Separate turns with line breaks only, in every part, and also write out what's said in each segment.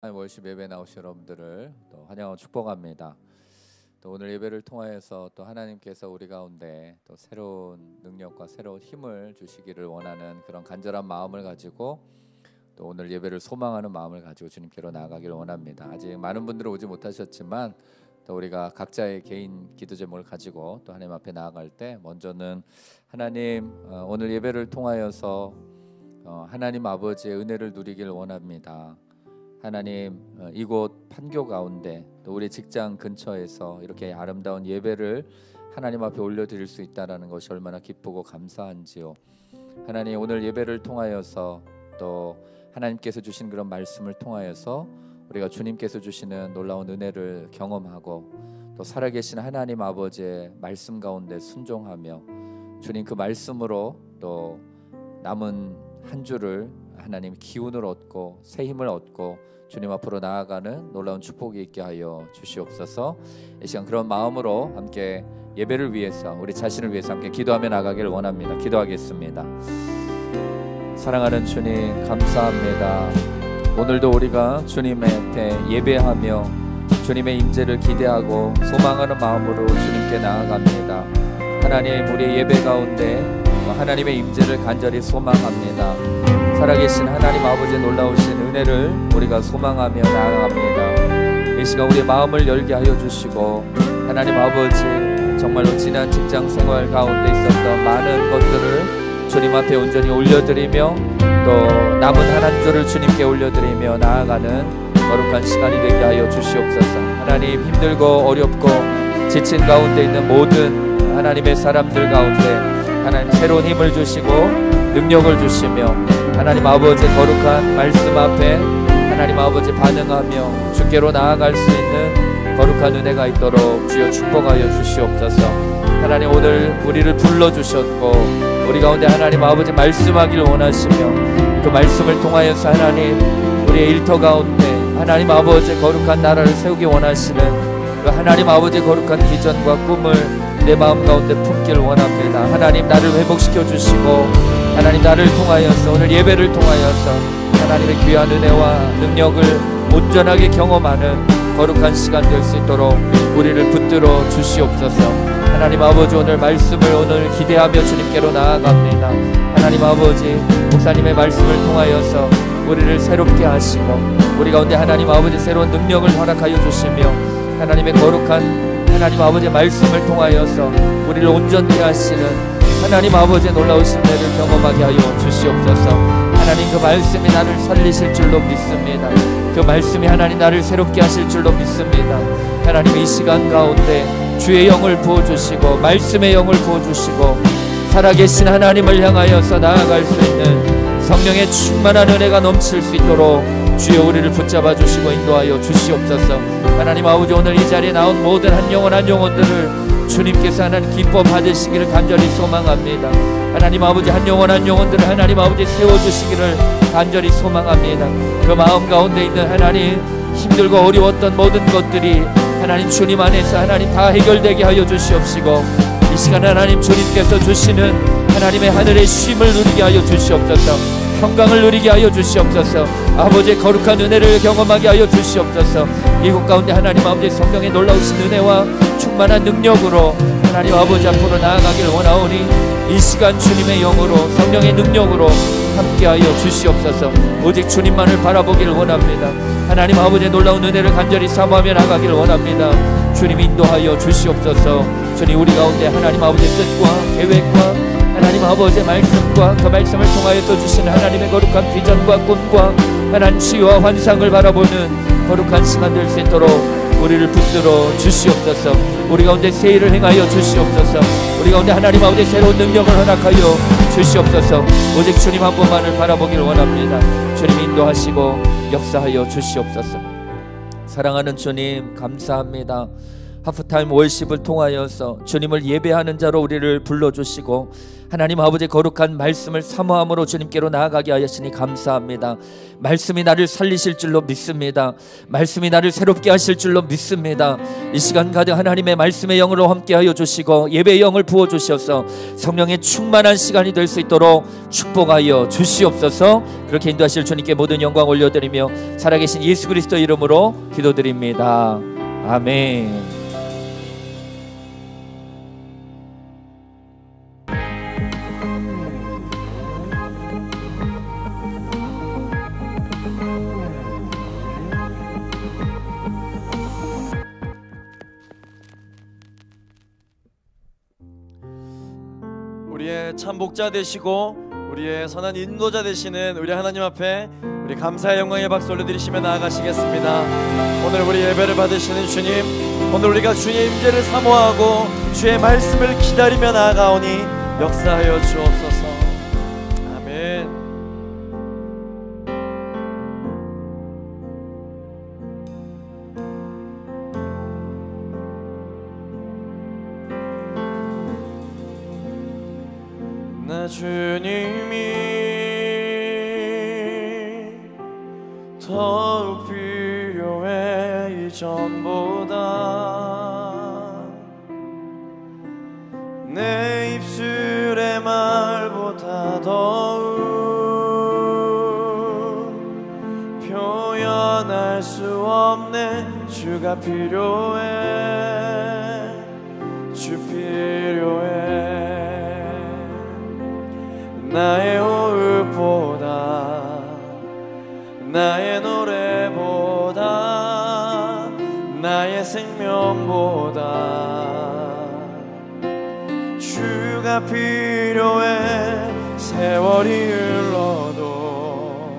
월십 예배 나오신 여러분들을 또 환영하고 축복합니다. 또 오늘 예배를 통하여서 또 하나님께서 우리 가운데 또 새로운 능력과 새로운 힘을 주시기를 원하는 그런 간절한 마음을 가지고 또 오늘 예배를 소망하는 마음을 가지고 주님께로 나아가기를 원합니다. 아직 많은 분들은 오지 못하셨지만 또 우리가 각자의 개인 기도 제목을 가지고 또 하나님 앞에 나아갈 때 먼저는 하나님, 오늘 예배를 통하여서 하나님 아버지의 은혜를 누리길 원합니다. 하나님, 이곳 판교 가운데 또 우리 직장 근처에서 이렇게 아름다운 예배를 하나님 앞에 올려드릴 수 있다는 것이 얼마나 기쁘고 감사한지요. 하나님, 오늘 예배를 통하여서 또 하나님께서 주신 그런 말씀을 통하여서 우리가 주님께서 주시는 놀라운 은혜를 경험하고 또 살아계신 하나님 아버지의 말씀 가운데 순종하며 주님 그 말씀으로 또 남은 한 주를 하나님 기운을 얻고 새 힘을 얻고 주님 앞으로 나아가는 놀라운 축복이 있게 하여 주시옵소서. 이 시간 그런 마음으로 함께 예배를 위해서 우리 자신을 위해서 함께 기도하며 나가기를 원합니다. 기도하겠습니다. 사랑하는 주님, 감사합니다. 오늘도 우리가 주님의 앞에 예배하며 주님의 임재를 기대하고 소망하는 마음으로 주님께 나아갑니다. 하나님, 우리의 예배 가운데 하나님의 임재를 간절히 소망합니다. 살아계신 하나님 아버지의 놀라우신 은혜를 우리가 소망하며 나아갑니다. 이 시간 우리의 마음을 열게 하여 주시고 하나님 아버지, 정말로 지난 직장 생활 가운데 있었던 많은 것들을 주님 앞에 온전히 올려드리며 또 남은 한 주를 주님께 올려드리며 나아가는 거룩한 시간이 되게 하여 주시옵소서. 하나님, 힘들고 어렵고 지친 가운데 있는 모든 하나님의 사람들 가운데 하나님 새로운 힘을 주시고 능력을 주시며 하나님 아버지 거룩한 말씀 앞에 하나님 아버지 반응하며 주께로 나아갈 수 있는 거룩한 은혜가 있도록 주여 축복하여 주시옵소서. 하나님, 오늘 우리를 불러주셨고 우리 가운데 하나님 아버지 말씀하기를 원하시며 그 말씀을 통하여서 하나님 우리의 일터 가운데 하나님 아버지 거룩한 나라를 세우기 원하시는 그 하나님 아버지 거룩한 비전과 꿈을 내 마음 가운데 품기를 원합니다. 하나님, 나를 회복시켜 주시고 하나님, 나를 통하여서 오늘 예배를 통하여서 하나님의 귀한 은혜와 능력을 온전하게 경험하는 거룩한 시간 될 수 있도록 우리를 붙들어 주시옵소서. 하나님 아버지, 오늘 말씀을 오늘 기대하며 주님께로 나아갑니다. 하나님 아버지, 목사님의 말씀을 통하여서 우리를 새롭게 하시고 우리 가운데 하나님 아버지 새로운 능력을 허락하여 주시며 하나님의 거룩한 하나님 아버지의 말씀을 통하여서 우리를 온전케 하시는 하나님 아버지의 놀라우신 은혜를 경험하게 하여 주시옵소서. 하나님, 그 말씀이 나를 살리실 줄로 믿습니다. 그 말씀이 하나님 나를 새롭게 하실 줄로 믿습니다. 하나님, 이 시간 가운데 주의 영을 부어주시고 말씀의 영을 부어주시고 살아계신 하나님을 향하여서 나아갈 수 있는 성령의 충만한 은혜가 넘칠 수 있도록 주여 우리를 붙잡아 주시고 인도하여 주시옵소서. 하나님 아버지, 오늘 이 자리에 나온 모든 한 영혼들을 주님께서 하나님 기뻐 받으시기를 간절히 소망합니다. 하나님 아버지, 한 영혼들을 하나님 아버지 세워주시기를 간절히 소망합니다. 그 마음 가운데 있는 하나님 힘들고 어려웠던 모든 것들이 하나님 주님 안에서 하나님 다 해결되게 하여 주시옵시고 이 시간 하나님 주님께서 주시는 하나님의 하늘의 쉼을 누리게 하여 주시옵소서. 평강을 누리게 하여 주시옵소서. 아버지의 거룩한 은혜를 경험하게 하여 주시옵소서. 이곳 가운데 하나님 아버지 성령의 놀라우신 은혜와 충만한 능력으로 하나님 아버지 앞으로 나아가기를 원하오니 이 시간 주님의 영으로 성령의 능력으로 함께하여 주시옵소서. 오직 주님만을 바라보기를 원합니다. 하나님 아버지의 놀라운 은혜를 간절히 사모하며 나가기를 원합니다. 주님 인도하여 주시옵소서. 주님, 우리 가운데 하나님 아버지의 뜻과 계획과 하나님 아버지의 말씀과 그 말씀을 통하여서 주시는 하나님의 거룩한 비전과 꿈과 하나님 치유와 환상을 바라보는 거룩한 시간 될 수 있도록 우리를 붙들어 주시옵소서. 우리 가운데 새 일을 행하여 주시옵소서. 우리 가운데 하나님 아버지의 새로운 능력을 허락하여 주시옵소서. 오직 주님 한 분만을 바라보기를 원합니다. 주님 인도하시고 역사하여 주시옵소서. 사랑하는 주님, 감사합니다.
하프타임 월십을 통하여서 주님을 예배하는 자로 우리를 불러주시고 하나님 아버지 거룩한 말씀을 사모함으로 주님께로 나아가게 하시니 감사합니다. 말씀이 나를 살리실 줄로 믿습니다. 말씀이 나를 새롭게 하실 줄로 믿습니다. 이 시간 가득 하나님의 말씀의 영으로 함께하여 주시고 예배의 영을 부어주셔서 성령의 충만한 시간이 될 수 있도록 축복하여 주시옵소서. 그렇게 인도하실 주님께 모든 영광 올려드리며 살아계신 예수 그리스도 이름으로 기도드립니다. 아멘.
우리의 참 목자 되시고 우리의 선한 인도자 되시는 우리 하나님 앞에 우리 감사의 영광의 박수 올려드리시며 나아가시겠습니다. 오늘 우리 예배를 받으시는 주님, 오늘 우리가 주의 임재를 사모하고 주의 말씀을 기다리며 나아가오니 역사하여 주옵소서. 아멘. 나 주님이 더욱 필요해 이전보다. 내 입술의 말보다 더욱 표현할 수 없네. 주가 필요해. 주 필요해. 나의 호흡보다 나의 노래보다 나의 생명보다 주가 필요해. 세월이 흘러도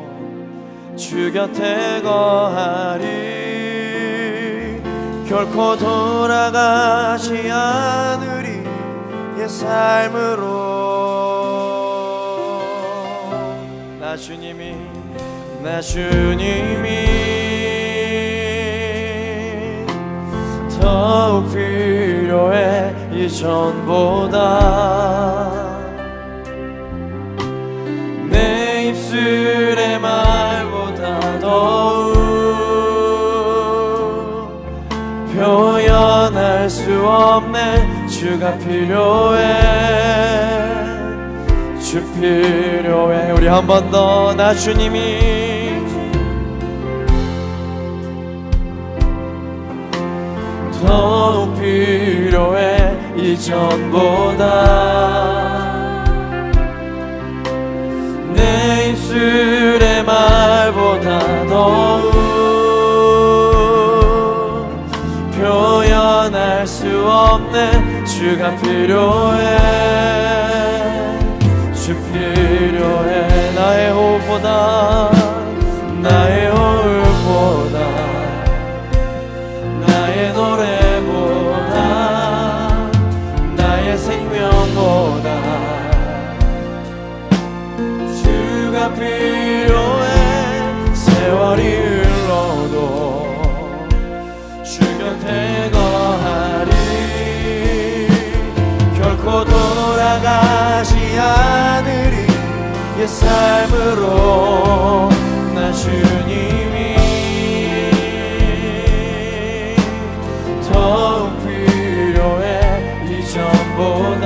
주 곁에 거하리. 결코 돌아가지 않으리 옛 삶으로. 나 주님이 더욱 필요해 이전보다. 내 입술의 말보다 더욱 표현할 수 없네. 주가 필요해. 주 필요해. 우리 한 번 더. 나 주님이 더욱 필요해 이전보다. 내 입술의 말보다 더욱 표현할 수 없네. 주가 필요해. 주 필요해. 나의 호흡보다 나의 호흡보다 나의 노래보다 나의 생명보다 주가 필요해. 세월이 흘러도 주 곁에 거하리. 결코 돌아가지 않으리 옛 삶으로. 나 주님이 더욱 필요해 이전보다.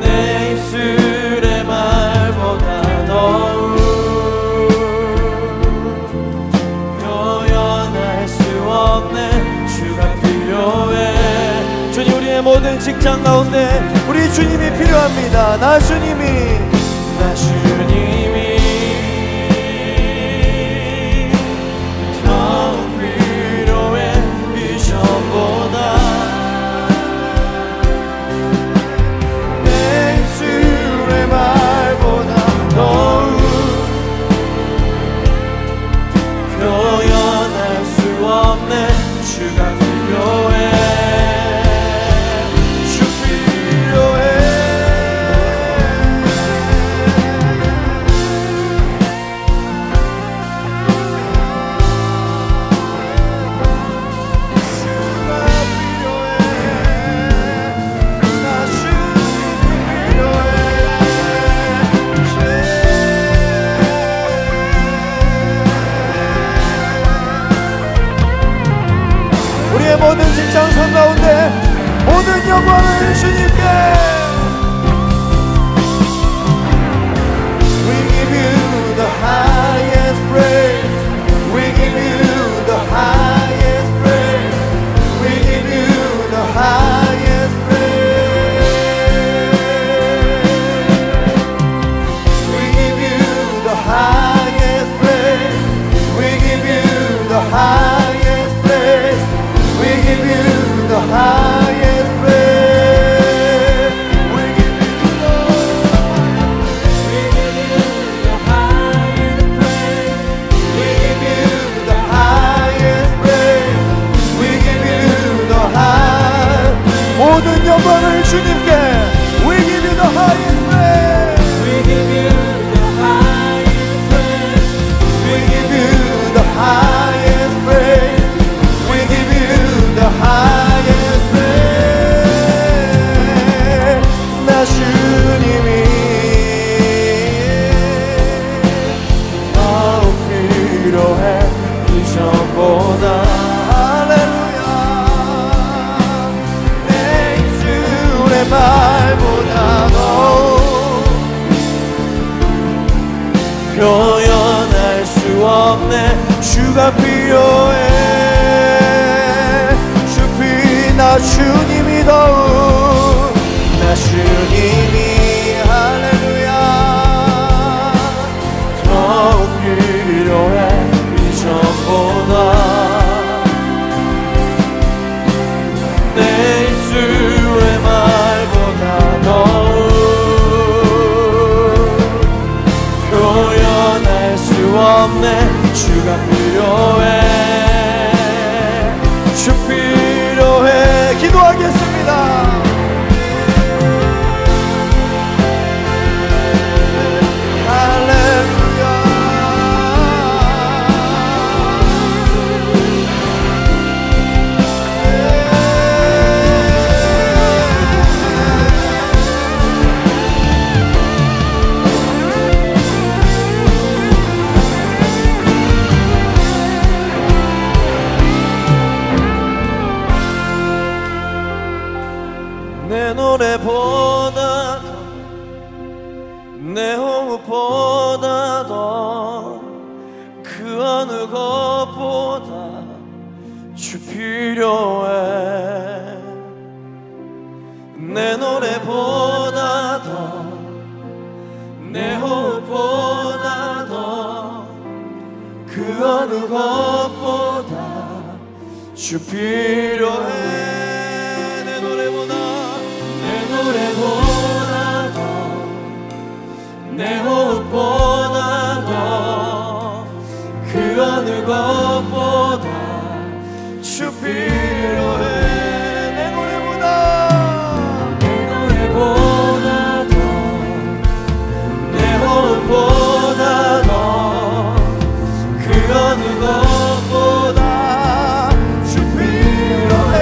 내 입술의 말보다 더욱 표현할 수 없네. 주가 필요해. 주님, 우리의 모든 직장 가운데 우리 주님이 필요합니다. 나 주님이 더욱 필요해 이전보다. 내 입술의 말보다 더욱 표현할 수 없네. 주가 필요해. 주 필요해. 우리의 모든 직장선 가운데 모든 영광을 주님께. We give you the highest praise. We give you the highest praise. We give you the highest praise. We give you the highest praise. We give you the highest praise. We give you the highest praise. We give you the highest praise. We give you the highest praise. We give you the highest. 모든 영광을 주님께. We give you the highest praise. We give you the highest praise. We give you the highest praise. We give you the highest praise. 나 주님이 더욱 필요해 이전보다. 할렐루야. 내 입술의 말보다도 표현할 수 없네. 주가 필요해. 주피 나 주님이 더욱. 나 주님이 할렐루야 더욱 필요해 이전보다. 내 입술의 말보다 더욱 표현할 수 없네. 주가 필요해. 주 필요해. 기도하겠습니다. 내 노래보다 더, 내 호흡보다 더, 그 어느 것보다 주 필요해. 내 노래보다 더, 내 호흡보다 더, 그 어느 것보다 주 필요해. 내 노래보다 더, 내 호흡보다 더, 그 어느 것보다 주 필요해. 내 노래보다 더, 내 호흡보다 더, 그 어느 것보다 주 필요해.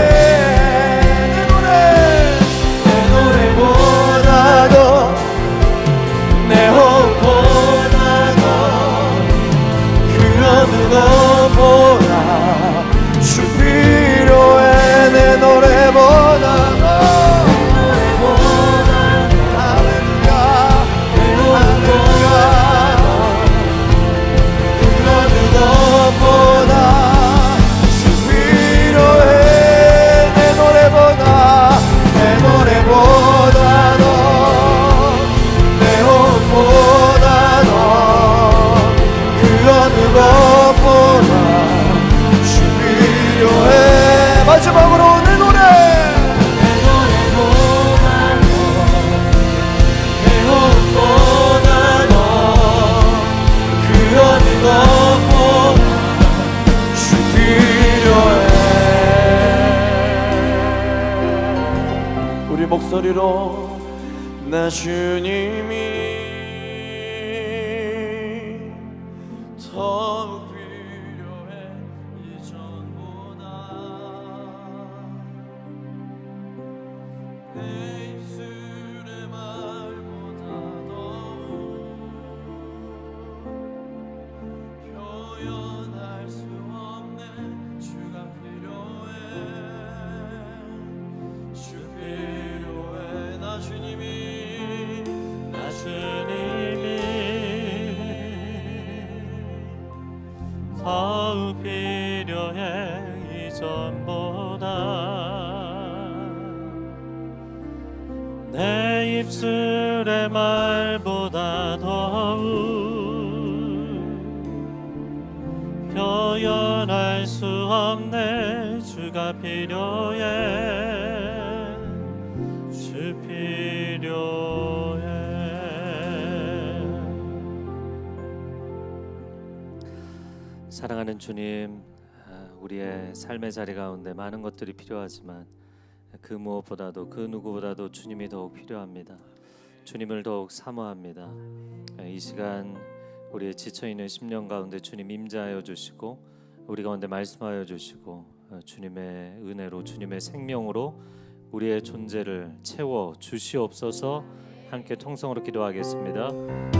내 호흡보다 더, 그 어느 것보다 주 필요해. 내 노래보다 더, 할렐루야, 할렐루야, 그 어느 것보다 주 필요해. 내 노래보다 더, 내 호흡보다 더, 그 어느 것보다 주 필요해. 마지막으로 내 노래. 내 노래보다 더, 내 호흡보다 더, 그 어느 것보다 주 필요해. 우리 목소리로 나 주님이 더욱 필요해 이전보다. 내 입술의 말보다 더욱 표현할 수 없네. 주가 필요해.
더욱 필요해 이전보다. 내 입술의 말보다 더욱 표현할 수 없네. 주가 필요해. 주 필요해.
사랑하는 주님, 우리의 삶의 자리 가운데 많은 것들이 필요하지만 그 무엇보다도 그 누구보다도 주님이 더욱 필요합니다. 주님을 더욱 사모합니다. 이 시간 우리의 지쳐있는 심령 가운데 주님 임재하여 주시고 우리 가운데 말씀하여 주시고 주님의 은혜로 주님의 생명으로 우리의 존재를 채워 주시옵소서. 함께 통성으로 기도하겠습니다.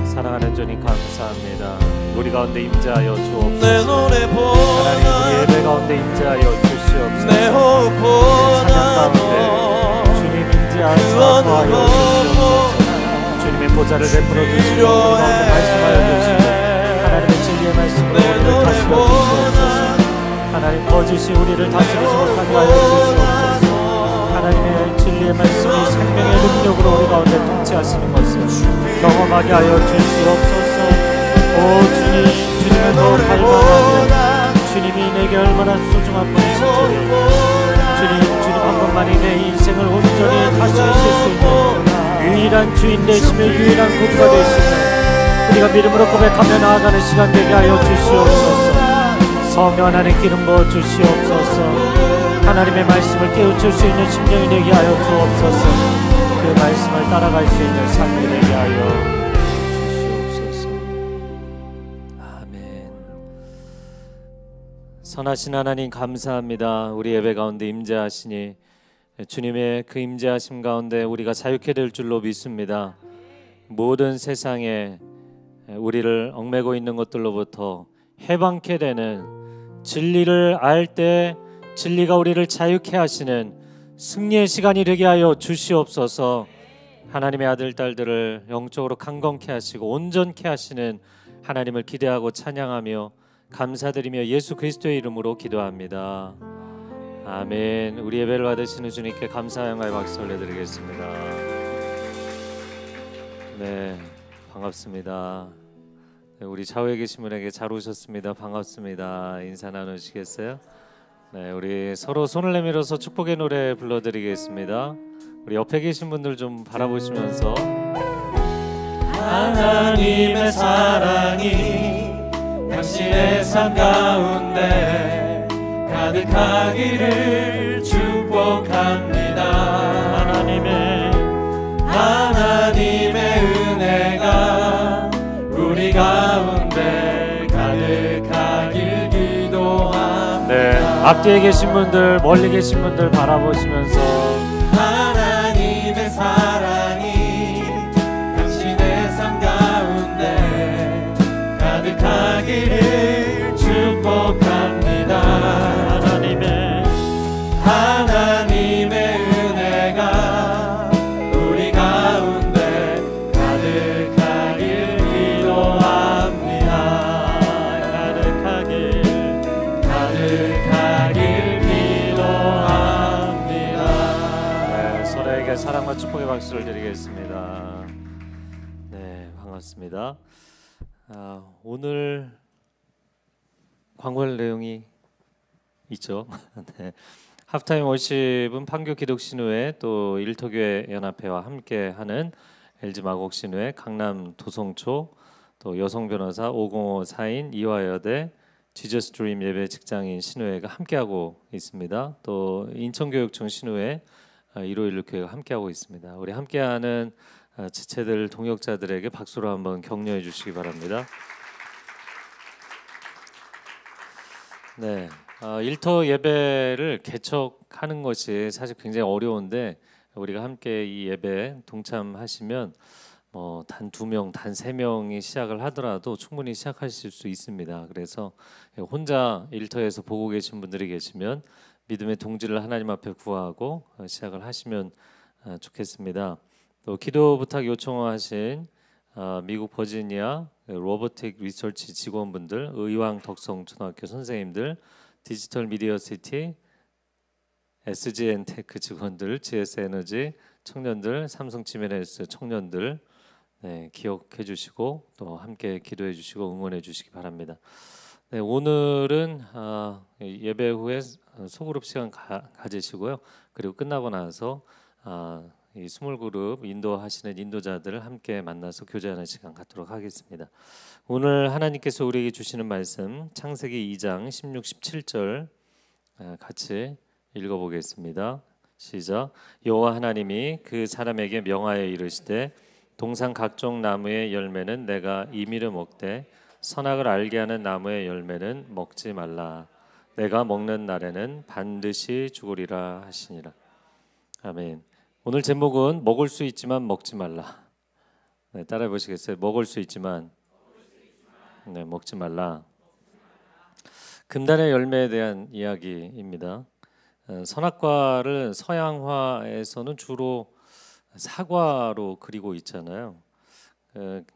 사랑하는 주님 감사합니다. 우리 가운데 임재하여 주옵소서.
내 노래보다
하나님 우리 예배 가운데 임재하여 주시옵소서.
내 호흡보다
찬양 가운데 주님 임재하여 거하여 주시옵소서. 주님의 보좌를 베풀어 주시고 우리 가운데 말씀하여 주시고 하나님의 진리의 말씀으로 우리를 다스려 주시옵소서. 하나님 거짓이 우리를 다스리지 못하게 하여 주시옵소서. 하나님의 진리의 말씀이 생명의 능력으로 우리 가운데 통치하시는 것을 경험하게 하여 주시옵소서. 오 주님, 주님을 더욱 닮아가며 주님이 내게 얼마나 소중한 분이신지 주님 한 번만이 내 인생을 온전히 다스리실 수 있는 유일한 주인 되시며 유일한 구주가 되시며 우리가 믿음으로 고백하며 나아가는 시간 되게 하여 주시옵소서. 성령 하나님 기름 부어 주시옵소서. 하나님의 말씀을 깨우칠 수 있는 심령이 되게 하여 주옵소서. 그 말씀을 따라갈 수 있는 삶이 되게 하여 주시옵소서. 아멘. 선하신 하나님 감사합니다. 우리 예배 가운데 임재하시니 주님의 그 임재하심 가운데 우리가 자유케 될 줄로 믿습니다. 모든 세상에 우리를 얽매고 있는 것들로부터 해방케 되는 진리를 알 때 진리가 우리를 자유케 하시는 승리의 시간이 되게 하여 주시옵소서. 하나님의 아들 딸들을 영적으로 강건케 하시고 온전케 하시는 하나님을 기대하고 찬양하며 감사드리며 예수 그리스도의 이름으로 기도합니다. 아멘. 우리 예배를 받으시는 주님께 감사와 영광의 박수 올려드리겠습니다. 네, 반갑습니다. 네, 우리 좌우에 계신 분에게 잘 오셨습니다. 반갑습니다. 인사 나누시겠어요? 네, 우리 서로 손을 내밀어서 축복의 노래 불러드리겠습니다. 우리 옆에 계신 분들 좀 바라보시면서
하나님의 사랑이 당신의 삶 가운데 가득하기를 축복합니다. 하나님의 은혜가 우리 가운데 가득하길 기도합니다.
네, 앞뒤에 계신 분들 멀리 계신 분들 바라보시면서
하나님의 사랑이 당신의 삶 가운데 가득하기를 축복합니다. 하나님의 은혜가 우리 가운데 가득하길 기도합니다. 가득하길 기도합니다.
네, 서로에게 사랑과 축복의 박수를 드리겠습니다. 네, 반갑습니다. 오늘 광고할 내용이 있죠. 네. 하프타임 워십은 판교 기독신우회 또 일터교회 연합회와 함께하는 LG 마곡신우회 강남 도성초 또 여성변호사 505 사인 이화여대 지저스 드림 예배 직장인 신우회가 함께하고 있습니다. 또 인천교육청 신우회 151 교회가 함께하고 있습니다. 우리 함께하는 지체들 동역자들에게 박수로 한번 격려해 주시기 바랍니다. 네, 일터 예배를 개척하는 것이 사실 굉장히 어려운데 우리가 함께 이 예배에 동참하시면 단 2명, 단 3명이 시작을 하더라도 충분히 시작하실 수 있습니다. 그래서 혼자 일터에서 보고 계신 분들이 계시면 믿음의 동지를 하나님 앞에 구하고 시작을 하시면 좋겠습니다. 또 기도 부탁 요청하신 미국 버지니아 로보틱 리서치 직원분들, 의왕 덕성초등학교 선생님들, 디지털 미디어 시티, SGN테크 직원들, GS에너지 청년들, 삼성치메레스 청년들 기억해 주시고 또 함께 기도해 주시고 응원해 주시기 바랍니다. 오늘은 예배 후에 소그룹 시간 가지시고요. 그리고 끝나고 나서 이 스몰 그룹 인도하시는 인도자들을 함께 만나서 교제하는 시간 갖도록 하겠습니다. 오늘 하나님께서 우리에게 주시는 말씀 창세기 2장 16, 17절 같이 읽어보겠습니다. 시작. 여호와 하나님이 그 사람에게 명하여 이르시되 동산 각종 나무의 열매는 내가 임의로 먹되 선악을 알게 하는 나무의 열매는 먹지 말라. 내가 먹는 날에는 반드시 죽으리라 하시니라. 아멘. 오늘 제목은 먹을 수 있지만 먹지 말라. 따라해 보시겠어요? 먹을 수 있지만 먹지 말라. 금단의 열매에 대한 이야기입니다. 선악과를 서양화에서는 주로 사과로 그리고 있잖아요.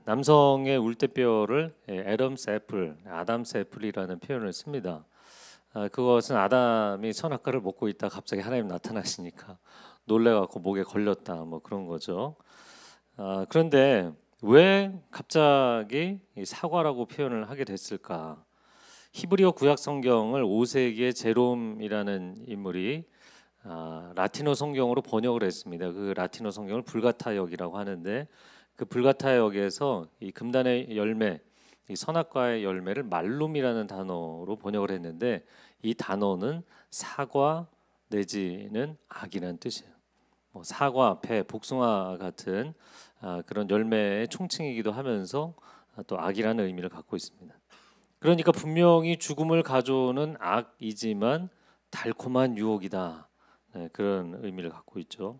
남성의 울대뼈를 애덤스 애플, 아담스 애플이라는 표현을 씁니다. 그것은 아담이 선악과를 먹고 있다 갑자기 하나님 나타나시니까 놀래갖고 목에 걸렸다 뭐 그런 거죠. 그런데 왜 갑자기 사과라고 표현을 하게 됐을까? 히브리어 구약 성경을 5세기에 제롬이라는 인물이 라틴어 성경으로 번역을 했습니다. 그 라틴어 성경을 불가타역이라고 하는데 그 불가타역에서 이 금단의 열매, 이 선악과의 열매를 말룸이라는 단어로 번역을 했는데 이 단어는 사과 내지는 악이라는 뜻이에요. 뭐 사과, 배, 복숭아 같은 그런 열매의 총칭이기도 하면서 또 악이라는 의미를 갖고 있습니다. 그러니까 분명히 죽음을 가져오는 악이지만 달콤한 유혹이다. 그런 의미를 갖고 있죠.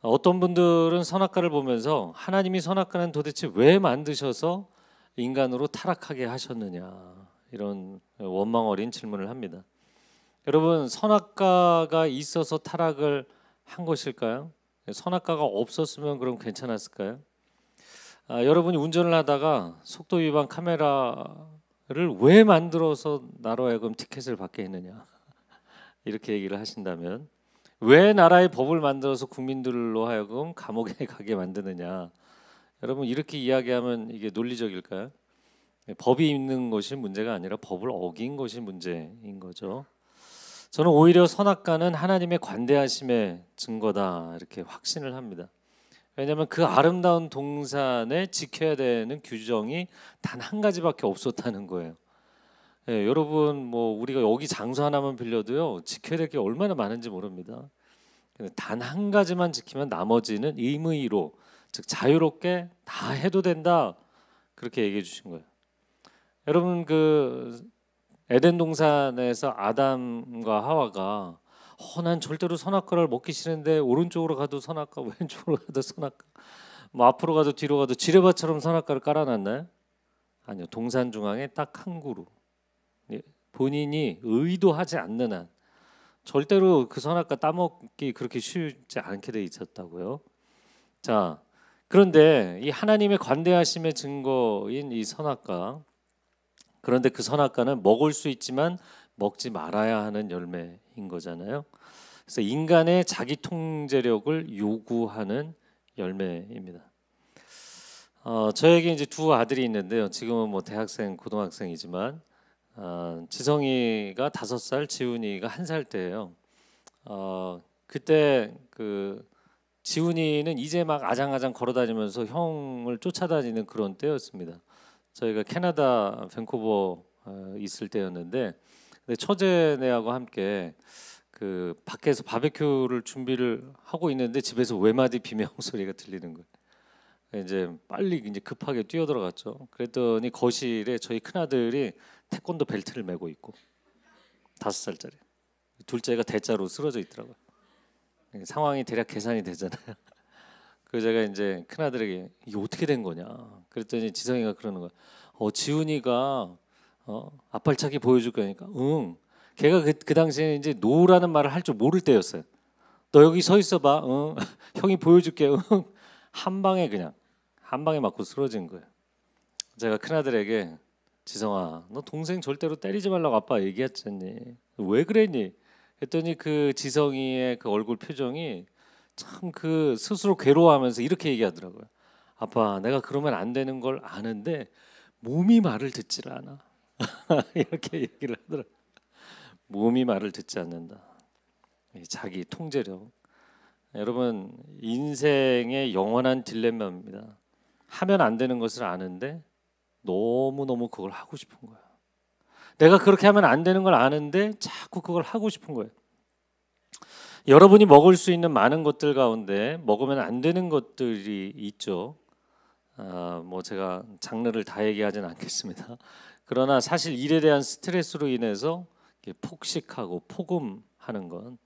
어떤 분들은 선악과를 보면서 하나님이 선악과는 도대체 왜 만드셔서 인간으로 타락하게 하셨느냐 이런 원망 어린 질문을 합니다. 여러분, 선악과가 있어서 타락을 한 것일까요? 선악과가 없었으면 그럼 괜찮았을까요? 여러분이 운전을 하다가 속도 위반 카메라를 왜 만들어서 나로 하여금 티켓을 받게 했느냐 이렇게 얘기를 하신다면, 왜 나라의 법을 만들어서 국민들로 하여금 감옥에 가게 만드느냐, 여러분 이렇게 이야기하면 이게 논리적일까요? 법이 있는 것이 문제가 아니라 법을 어긴 것이 문제인 거죠. 저는 오히려 선악과는 하나님의 관대하심의 증거다 이렇게 확신을 합니다. 왜냐하면 그 아름다운 동산에 지켜야 되는 규정이 단 한 가지밖에 없었다는 거예요. 여러분 뭐 우리가 여기 장소 하나만 빌려도요 지켜야 될 게 얼마나 많은지 모릅니다. 단 한 가지만 지키면 나머지는 임의로, 즉 자유롭게 다 해도 된다 그렇게 얘기해 주신 거예요. 여러분 그 에덴 동산에서 아담과 하와가 난 절대로 선악과를 먹기 싫은데 오른쪽으로 가도 선악과, 왼쪽으로 가도 선악과, 뭐 앞으로 가도 뒤로 가도 지뢰밭처럼 선악과를 깔아놨나요? 아니요. 동산 중앙에 딱 한 그루, 본인이 의도하지 않는 한 절대로 그 선악과 따먹기 그렇게 쉽지 않게 돼 있었다고요. 자, 그런데 이 하나님의 관대하심의 증거인 이 선악과, 그런데 그 선악과는 먹을 수 있지만 먹지 말아야 하는 열매인 거잖아요. 그래서 인간의 자기 통제력을 요구하는 열매입니다. 저에게 이제 두 아들이 있는데요. 지금은 뭐 대학생, 고등학생이지만 지성이가 5살, 지훈이가 1살 때예요. 그때 그 지훈이는 이제 막 아장아장 걸어다니면서 형을 쫓아다니는 그런 때였습니다. 저희가 캐나다 밴쿠버 있을 때였는데, 근데 처제네하고 함께 그 밖에서 바베큐를 준비를 하고 있는데 집에서 외마디 비명 소리가 들리는 거예요. 이제 빨리 이제 급하게 뛰어들어갔죠. 그랬더니 거실에 저희 큰 아들이 태권도 벨트를 메고 있고 5살짜리, 둘째가 대자로 쓰러져 있더라고요. 상황이 대략 계산이 되잖아요. 그래서 제가 이제 큰 아들에게 이게 어떻게 된 거냐 그랬더니 지성이가 그러는 거야. 지훈이가 앞발차기 보여줄 거니까 응. 걔가 그 당시에 이제 노라는 말을 할 줄 모를 때였어요. 너 여기 서 있어봐. 응. 형이 보여줄게. 응. 한 방에 그냥 한 방에 맞고 쓰러진 거예요.
제가 큰아들에게 지성아, 너 동생 절대로 때리지 말라고 아빠 얘기했잖니. 왜 그랬니? 했더니 그 지성이의 그 얼굴 표정이 참 그 스스로 괴로워하면서 이렇게 얘기하더라고요. 아빠, 내가 그러면 안 되는 걸 아는데 몸이 말을 듣질 않아. 이렇게 얘기를 하더라고요. 몸이 말을 듣지 않는다. 자기 통제력. 여러분, 인생의 영원한 딜레마입니다. 하면 안 되는 것을 아는데 너무너무 그걸 하고 싶은 거야. 내가 그렇게 하면 안 되는 걸 아는데 자꾸 그걸 하고 싶은 거예요. 여러분이 먹을 수 있는 많은 것들 가운데 먹으면 안 되는 것들이 있죠. 뭐 제가 장르를 다 얘기하진 않겠습니다. 그러나 사실 일에 대한 스트레스로 인해서 폭식하고 폭음하는 건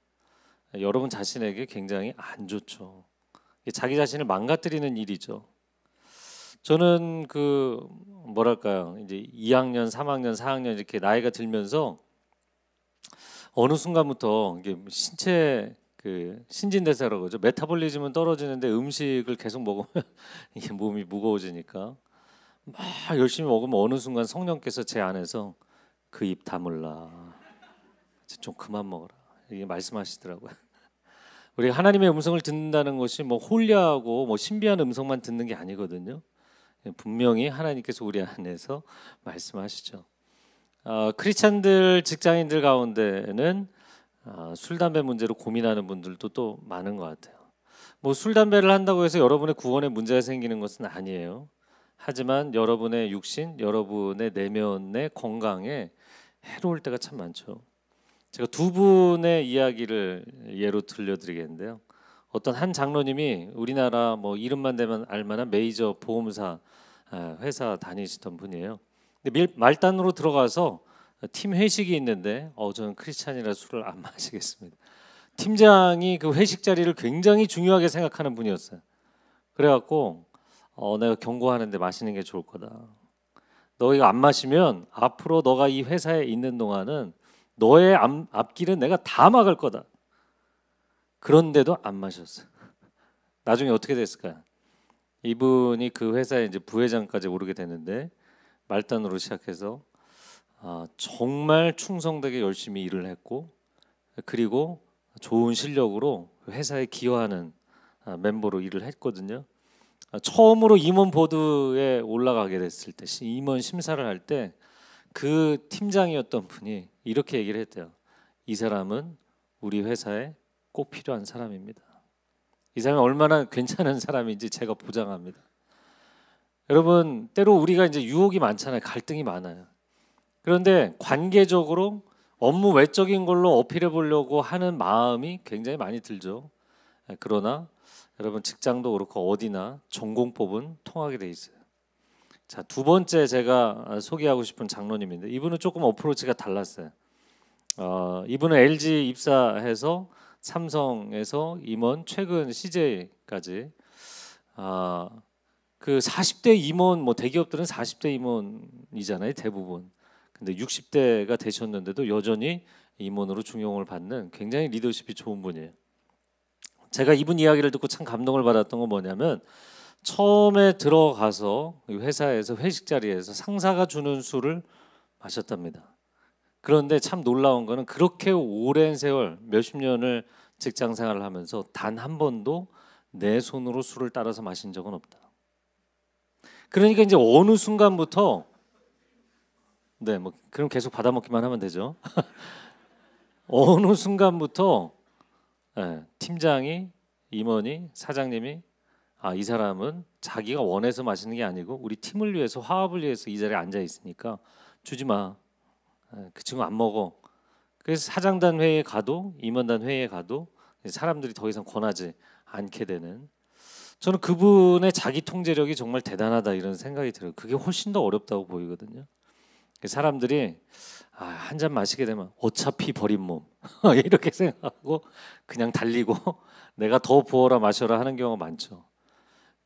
여러분 자신에게 굉장히 안 좋죠. 자기 자신을 망가뜨리는 일이죠. 저는 그 뭐랄까요, 이제 2학년, 3학년, 4학년 이렇게 나이가 들면서 어느 순간부터 이게 신체 그 신진대사라고 그러죠. 메타볼리즘은 떨어지는데 음식을 계속 먹으면 이게 몸이 무거워지니까 막 열심히 먹으면 어느 순간 성령께서 제 안에서 그 입 다물라, 좀 그만 먹어라, 이게 말씀하시더라고요. 우리가 하나님의 음성을 듣는다는 것이 뭐 홀리하고 뭐 신비한 음성만 듣는 게 아니거든요. 분명히 하나님께서 우리 안에서 말씀하시죠. 크리스찬들, 직장인들 가운데는 술, 담배 문제로 고민하는 분들도 또 많은 것 같아요. 뭐 술, 담배를 한다고 해서 여러분의 구원에 문제가 생기는 것은 아니에요. 하지만 여러분의 육신, 여러분의 내면의 건강에 해로울 때가 참 많죠. 제가 두 분의 이야기를 예로 들려드리겠는데요. 어떤 한 장로님이 우리나라 뭐 이름만 대면 알만한 메이저 보험사 회사 다니시던 분이에요. 근데 말단으로 들어가서 팀 회식이 있는데 저는 크리스찬이라 술을 안 마시겠습니다. 팀장이 그 회식 자리를 굉장히 중요하게 생각하는 분이었어요. 그래갖고 내가 경고하는데 마시는 게 좋을 거다. 너 이거 안 마시면 앞으로 너가 이 회사에 있는 동안은 너의 앞길은 내가 다 막을 거다. 그런데도 안 마셨어요. 나중에 어떻게 됐을까요? 이분이 그 회사에 이제 부회장까지 오르게 됐는데 말단으로 시작해서 정말 충성되게 열심히 일을 했고, 그리고 좋은 실력으로 회사에 기여하는 멤버로 일을 했거든요. 처음으로 임원 보드에 올라가게 됐을 때, 임원 심사를 할 때 그 팀장이었던 분이 이렇게 얘기를 했대요. 이 사람은 우리 회사에 꼭 필요한 사람입니다. 이 사람이 얼마나 괜찮은 사람인지 제가 보장합니다. 여러분, 때로 우리가 이제 유혹이 많잖아요. 갈등이 많아요. 그런데 관계적으로 업무 외적인 걸로 어필해 보려고 하는 마음이 굉장히 많이 들죠. 그러나 여러분, 직장도 그렇고 어디나 전공법은 통하게 돼 있어요. 자, 두 번째 제가 소개하고 싶은 장로님인데 이분은 조금 어프로치가 달랐어요. 이분은 LG 입사해서 삼성에서 임원, 최근 CJ까지 그 40대 임원, 뭐 대기업들은 40대 임원이잖아요, 대부분. 근데 60대가 되셨는데도 여전히 임원으로 중용을 받는 굉장히 리더십이 좋은 분이에요. 제가 이분 이야기를 듣고 참 감동을 받았던 건 뭐냐면, 처음에 들어가서 회사에서 회식 자리에서 상사가 주는 술을 마셨답니다. 그런데 참 놀라운 거는 그렇게 오랜 세월 몇십 년을 직장 생활을 하면서 단 한 번도 내 손으로 술을 따라서 마신 적은 없다. 그러니까 이제 어느 순간부터 뭐 그럼 계속 받아먹기만 하면 되죠. 어느 순간부터 팀장이, 임원이, 사장님이 이 사람은 자기가 원해서 마시는 게 아니고 우리 팀을 위해서, 화합을 위해서 이 자리에 앉아 있으니까 주지 마. 그 친구 안 먹어. 그래서 사장단 회의에 가도, 임원단 회의에 가도 사람들이 더 이상 권하지 않게 되는, 저는 그분의 자기 통제력이 정말 대단하다 이런 생각이 들어요. 그게 훨씬 더 어렵다고 보이거든요. 사람들이 한 잔 마시게 되면 어차피 버린 몸 이렇게 생각하고 그냥 달리고 내가 더 부어라 마셔라 하는 경우가 많죠.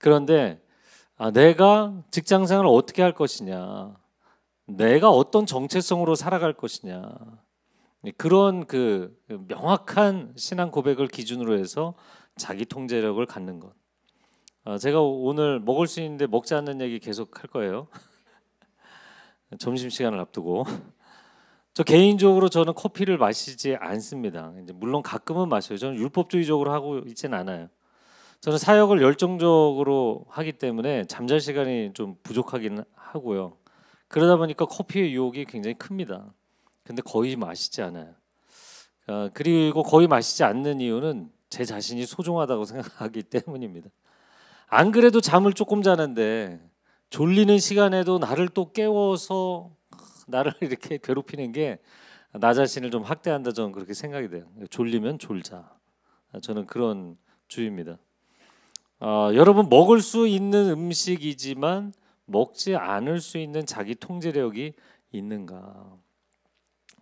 그런데 내가 직장생활을 어떻게 할 것이냐, 내가 어떤 정체성으로 살아갈 것이냐, 그런 그 명확한 신앙 고백을 기준으로 해서 자기 통제력을 갖는 것. 제가 오늘 먹을 수 있는데 먹지 않는 얘기 계속 할 거예요. 점심 시간을 앞두고 저 개인적으로 저는 커피를 마시지 않습니다. 이제 물론 가끔은 마셔요. 저는 율법주의적으로 하고 있지는 않아요. 저는 사역을 열정적으로 하기 때문에 잠잘 시간이 좀 부족하긴 하고요. 그러다 보니까 커피의 유혹이 굉장히 큽니다. 근데 거의 마시지 않아요. 그리고 거의 마시지 않는 이유는 제 자신이 소중하다고 생각하기 때문입니다. 안 그래도 잠을 조금 자는데 졸리는 시간에도 나를 또 깨워서 나를 이렇게 괴롭히는 게 나 자신을 좀 학대한다, 저는 그렇게 생각이 돼요. 졸리면 졸자. 저는 그런 주의입니다. 여러분, 먹을 수 있는 음식이지만 먹지 않을 수 있는 자기 통제력이 있는가?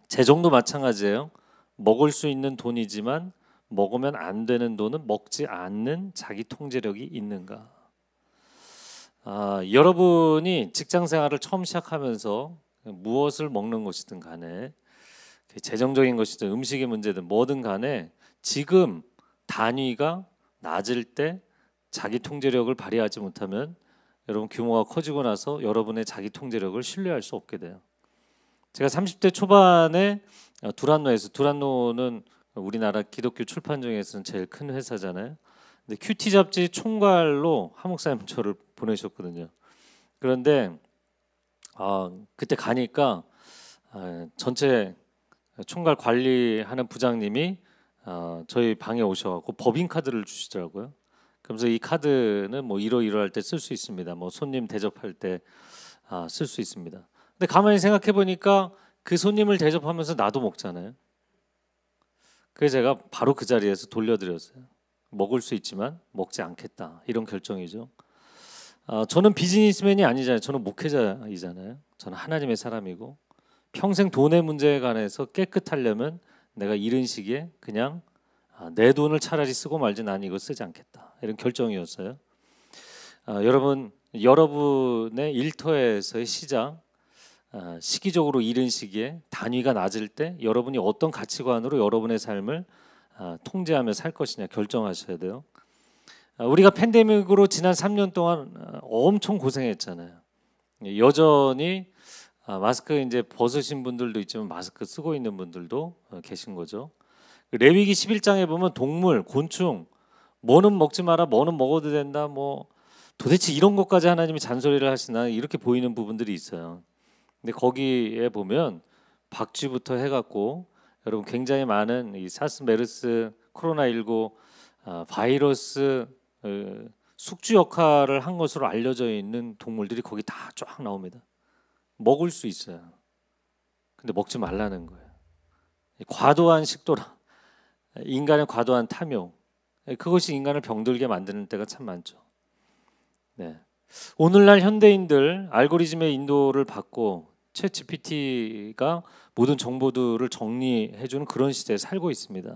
재정도 마찬가지예요. 먹을 수 있는 돈이지만 먹으면 안 되는 돈은 먹지 않는 자기 통제력이 있는가? 여러분이 직장 생활을 처음 시작하면서 무엇을 먹는 것이든 간에, 재정적인 것이든 음식의 문제든 뭐든 간에 지금 단위가 낮을 때 자기 통제력을 발휘하지 못하면 여러분 규모가 커지고 나서 여러분의 자기 통제력을 신뢰할 수 없게 돼요. 제가 30대 초반에 두란노는 우리나라 기독교 출판 중에서는 제일 큰 회사잖아요. 근데 큐티 잡지 총괄로 한 목사님 저를 보내셨거든요. 그런데 그때 가니까 전체 총괄 관리하는 부장님이 저희 방에 오셔갖고 법인 카드를 주시더라고요. 그러면서 이 카드는 뭐 이러이러할 때 쓸 수 있습니다. 뭐 손님 대접할 때 쓸 수 있습니다. 근데 가만히 생각해 보니까 그 손님을 대접하면서 나도 먹잖아요. 그래서 제가 바로 그 자리에서 돌려드렸어요. 먹을 수 있지만 먹지 않겠다, 이런 결정이죠. 저는 비즈니스맨이 아니잖아요. 저는 목회자이잖아요. 저는 하나님의 사람이고 평생 돈의 문제에 관해서 깨끗하려면 내가 이런 시기에 그냥 내 돈을 차라리 쓰고 말지, 난 이거 쓰지 않겠다, 이런 결정이었어요. 여러분의 일터에서의 시작, 시기적으로 이른 시기에 단위가 낮을 때 여러분이 어떤 가치관으로 여러분의 삶을 통제하며 살 것이냐 결정하셔야 돼요. 우리가 팬데믹으로 지난 3년 동안 엄청 고생했잖아요. 여전히 마스크 이제 벗으신 분들도 있지만 마스크 쓰고 있는 분들도 계신 거죠. 레위기 11장에 보면 동물, 곤충, 뭐는 먹지 마라, 뭐는 먹어도 된다, 뭐 도대체 이런 것까지 하나님이 잔소리를 하시나, 이렇게 보이는 부분들이 있어요. 근데 거기에 보면 박쥐부터 해갖고 여러분 굉장히 많은 이 사스, 메르스, 코로나19 바이러스 숙주 역할을 한 것으로 알려져 있는 동물들이 거기 다 쫙 나옵니다. 먹을 수 있어요. 근데 먹지 말라는 거예요. 과도한 식도락, 인간의 과도한 탐욕, 그것이 인간을 병들게 만드는 때가 참 많죠. 네. 오늘날 현대인들 알고리즘의 인도를 받고 챗 GPT가 모든 정보들을 정리해주는 그런 시대에 살고 있습니다.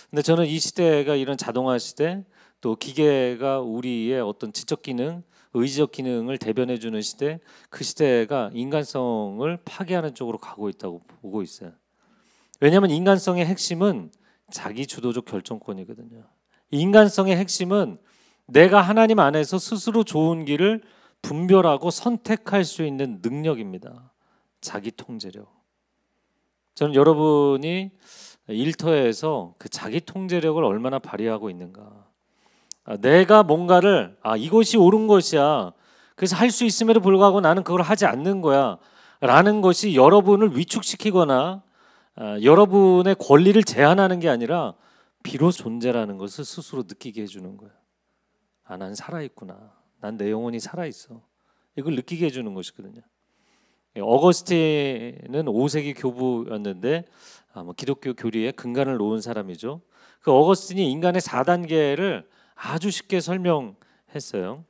근데 저는 이 시대가 이런 자동화 시대, 또 기계가 우리의 어떤 지적 기능, 의지적 기능을 대변해주는 시대, 그 시대가 인간성을 파괴하는 쪽으로 가고 있다고 보고 있어요. 왜냐하면 인간성의 핵심은 자기 주도적 결정권이거든요. 인간성의 핵심은 내가 하나님 안에서 스스로 좋은 길을 분별하고 선택할 수 있는 능력입니다. 자기 통제력. 저는 여러분이 일터에서 그 자기 통제력을 얼마나 발휘하고 있는가. 내가 뭔가를 이것이 옳은 것이야, 그래서 할 수 있음에도 불구하고 나는 그걸 하지 않는 거야 라는 것이 여러분을 위축시키거나 여러분의 권리를 제한하는 게 아니라 비로소 존재라는 것을 스스로 느끼게 해주는 거예요. 난 살아있구나, 난 내 영혼이 살아있어, 이걸 느끼게 해주는 것이거든요. 어거스틴은 5세기 교부였는데 기독교 교리에 근간을 놓은 사람이죠. 그 어거스틴이 인간의 4단계를 아주 쉽게 설명했어요.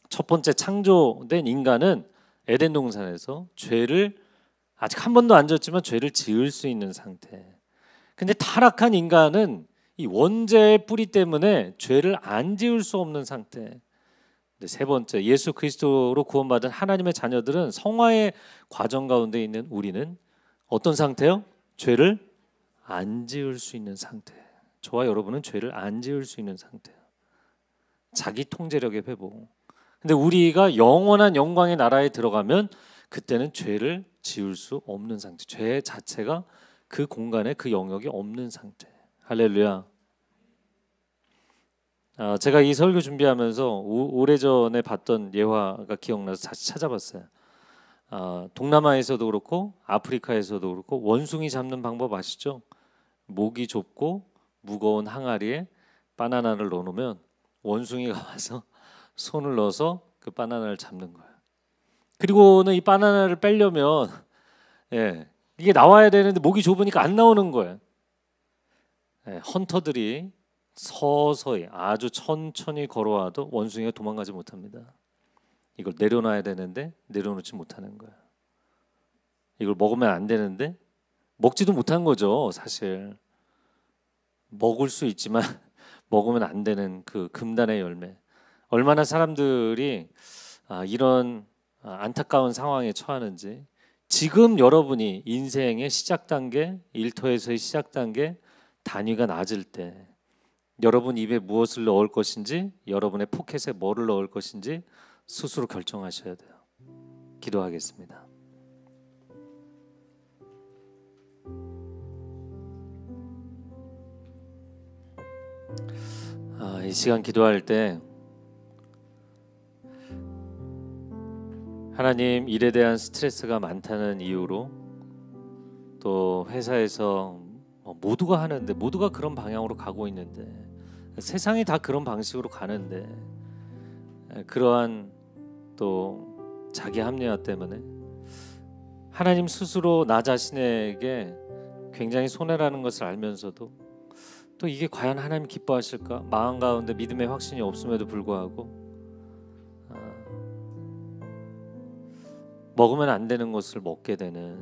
첫 번째, 창조된 인간은 에덴 동산에서 죄를 아직 한 번도 안 졌지만 죄를 지을 수 있는 상태. 근데 타락한 인간은 이 원죄의 뿌리 때문에 죄를 안 지을 수 없는 상태. 세 번째, 예수 그리스도로 구원받은 하나님의 자녀들은 성화의 과정 가운데 있는 우리는 어떤 상태요? 죄를 안 지을 수 있는 상태. 저와 여러분은 죄를 안 지을 수 있는 상태예요. 자기 통제력의 회복. 근데 우리가 영원한 영광의 나라에 들어가면 그때는 죄를 지을 수 없는 상태. 죄 자체가 그 공간에 그 영역이 없는 상태. 할렐루야. 제가 이 설교 준비하면서 오래전에 봤던 예화가 기억나서 다시 찾아봤어요. 동남아에서도 그렇고 아프리카에서도 그렇고 원숭이 잡는 방법 아시죠? 목이 좁고 무거운 항아리에 바나나를 넣어놓으면 원숭이가 와서 손을 넣어서 그 바나나를 잡는 거예요. 그리고는 이 바나나를 빼려면 이게 나와야 되는데 목이 좁으니까 안 나오는 거예요. 헌터들이 서서히 아주 천천히 걸어와도 원숭이가 도망가지 못합니다. 이걸 내려놔야 되는데 내려놓지 못하는 거예요. 이걸 먹으면 안 되는데 먹지도 못한 거죠. 사실 먹을 수 있지만 먹으면 안 되는 그 금단의 열매. 얼마나 사람들이 이런 안타까운 상황에 처하는지. 지금 여러분이 인생의 시작 단계, 일터에서의 시작 단계, 단위가 낮을 때 여러분 입에 무엇을 넣을 것인지, 여러분의 포켓에 뭐를 넣을 것인지 스스로 결정하셔야 돼요. 기도하겠습니다. 이 시간 기도할 때 하나님, 일에 대한 스트레스가 많다는 이유로 또 회사에서 모두가 하는데, 모두가 그런 방향으로 가고 있는데, 세상이 다 그런 방식으로 가는데, 그러한 또 자기 합리화 때문에 하나님 스스로 나 자신에게 굉장히 손해라는 것을 알면서도 또 이게 과연 하나님 기뻐하실까? 마음 가운데 믿음의 확신이 없음에도 불구하고 먹으면 안 되는 것을 먹게 되는,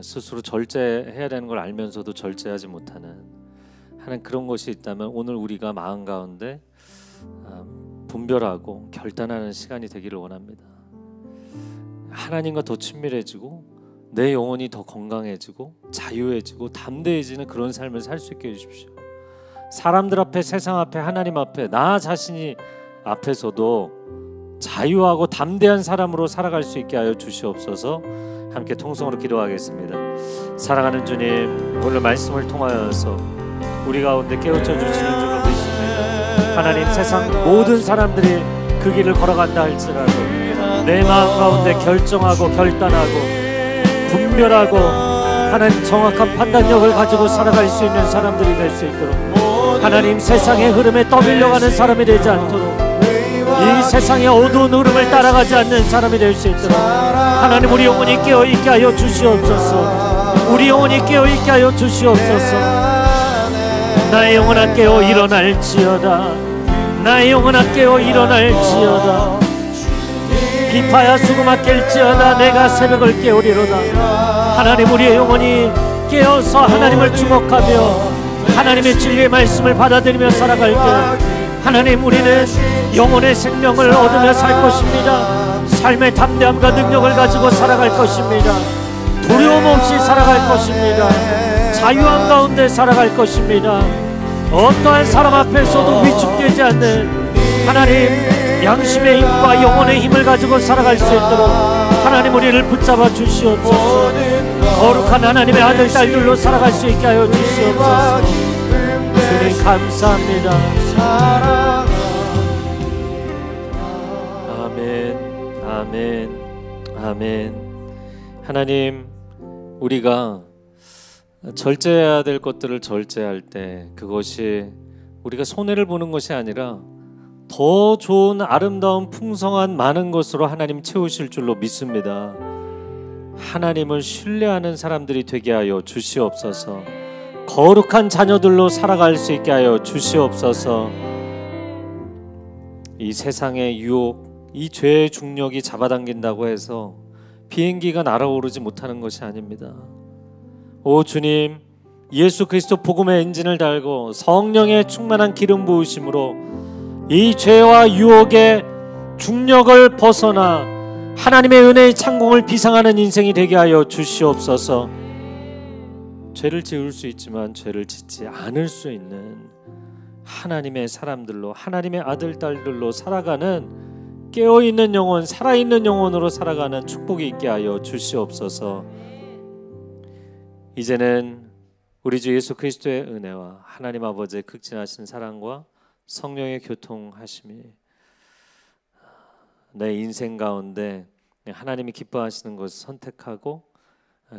스스로 절제해야 되는 걸 알면서도 절제하지 못하는 하는 그런 것이 있다면 오늘 우리가 마음 가운데 분별하고 결단하는 시간이 되기를 원합니다. 하나님과 더 친밀해지고 내 영혼이 더 건강해지고 자유해지고 담대해지는 그런 삶을 살 수 있게 해주십시오. 사람들 앞에, 세상 앞에, 하나님 앞에, 나 자신이 앞에서도 자유하고 담대한 사람으로 살아갈 수 있게 하여 주시옵소서. 함께 통성으로 기도하겠습니다. 사랑하는 주님, 오늘 말씀을 통하여서 우리 가운데 깨우쳐 주시는 줄로 믿습니다. 하나님, 세상 모든 사람들이 그 길을 걸어간다 할지라도 내 마음 가운데 결정하고 결단하고 분별하고 하나님 정확한 판단력을 가지고 살아갈 수 있는 사람들이 될 수 있도록, 하나님 세상의 흐름에 떠밀려가는 사람이 되지 않도록, 이 세상의 어두운 흐름을 따라가지 않는 사람이 될 수 있도록 하나님, 우리 영혼이 깨어있게 하여 주시옵소서. 우리 영혼이 깨어있게 하여 주시옵소서. 나의 영혼아 깨어 일어날지어다. 나의 영혼아 깨어 일어날지어다. 비파야 수금아 깰지어다. 내가 새벽을 깨우리로다. 하나님, 우리의 영혼이 깨어서 하나님을 주목하며 하나님의 진리의 말씀을 받아들이며 살아갈 때 하나님, 우리는 영혼의 생명을 얻으며 살 것입니다. 삶의 담대함과 능력을 가지고 살아갈 것입니다. 두려움 없이 살아갈 것입니다. 자유함 가운데 살아갈 것입니다. 어떠한 사람 앞에서도 위축되지 않는 하나님, 양심의 힘과 영혼의 힘을 가지고 살아갈 수 있도록 하나님, 우리를 붙잡아 주시옵소서. 거룩한 하나님의 아들, 딸들로 살아갈 수 있게 하여 주시옵소서. 주님 감사합니다. 아멘, 아멘, 아멘. 하나님, 우리가 절제해야 될 것들을 절제할 때 그것이 우리가 손해를 보는 것이 아니라 더 좋은 아름다운 풍성한 많은 것으로 하나님 채우실 줄로 믿습니다. 하나님을 신뢰하는 사람들이 되게 하여 주시옵소서. 거룩한 자녀들로 살아갈 수 있게 하여 주시옵소서. 이 세상의 유혹, 이 죄의 중력이 잡아당긴다고 해서 비행기가 날아오르지 못하는 것이 아닙니다. 오 주님, 예수 그리스도 복음의 엔진을 달고 성령의 충만한 기름 부으심으로 이 죄와 유혹의 중력을 벗어나 하나님의 은혜의 창공을 비상하는 인생이 되게 하여 주시옵소서. 죄를 지을 수 있지만 죄를 짓지 않을 수 있는 하나님의 사람들로, 하나님의 아들, 딸들로 살아가는 깨어있는 영혼, 살아있는 영혼으로 살아가는 축복이 있게 하여 주시옵소서. 이제는 우리 주 예수 그리스도의 은혜와 하나님 아버지의 극진하신 사랑과 성령의 교통하심이 내 인생 가운데 하나님이 기뻐하시는 것을 선택하고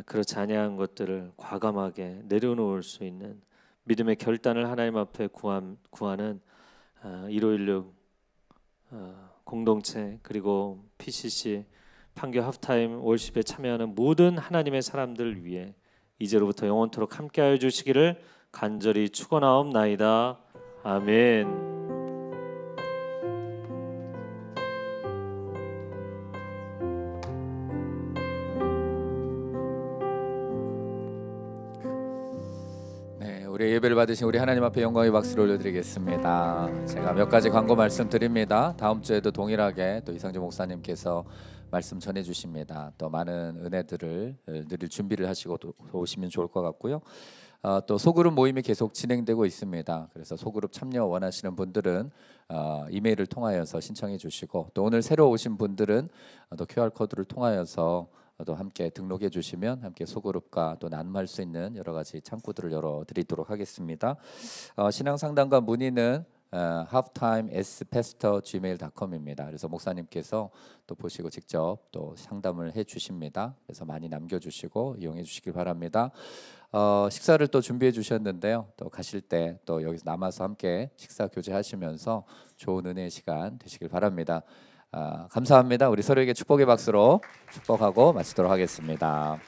그렇지 아니한 것들을 과감하게 내려놓을 수 있는 믿음의 결단을 하나님 앞에 구하는 1516 공동체 그리고 PCC 판교 하프타임 월십에 참여하는 모든 하나님의 사람들 위해 이제로부터 영원토록 함께하여 주시기를 간절히 축원하옵나이다. 아멘.
우리 예배를 받으신 우리 하나님 앞에 영광의 박수를 올려드리겠습니다. 제가 몇 가지 광고 말씀드립니다. 다음 주에도 동일하게 또 이상주 목사님께서 말씀 전해주십니다. 또 많은 은혜들을 누릴 준비를 하시고 오시면 좋을 것 같고요. 또 소그룹 모임이 계속 진행되고 있습니다. 그래서 소그룹 참여 원하시는 분들은 이메일을 통하여서 신청해 주시고 또 오늘 새로 오신 분들은 또 QR코드를 통하여서 또 함께 등록해 주시면 함께 소그룹과 또 나눔할 수 있는 여러 가지 창구들을 열어드리도록 하겠습니다. 신앙 상담과 문의는 halftimespastor@gmail.com입니다. 그래서 목사님께서 또 보시고 직접 또 상담을 해 주십니다. 그래서 많이 남겨주시고 이용해 주시길 바랍니다. 식사를 또 준비해 주셨는데요. 또 가실 때 또 여기서 남아서 함께 식사 교제하시면서 좋은 은혜의 시간 되시길 바랍니다. 감사합니다. 우리 서로에게 축복의 박수로 축복하고 마치도록 하겠습니다.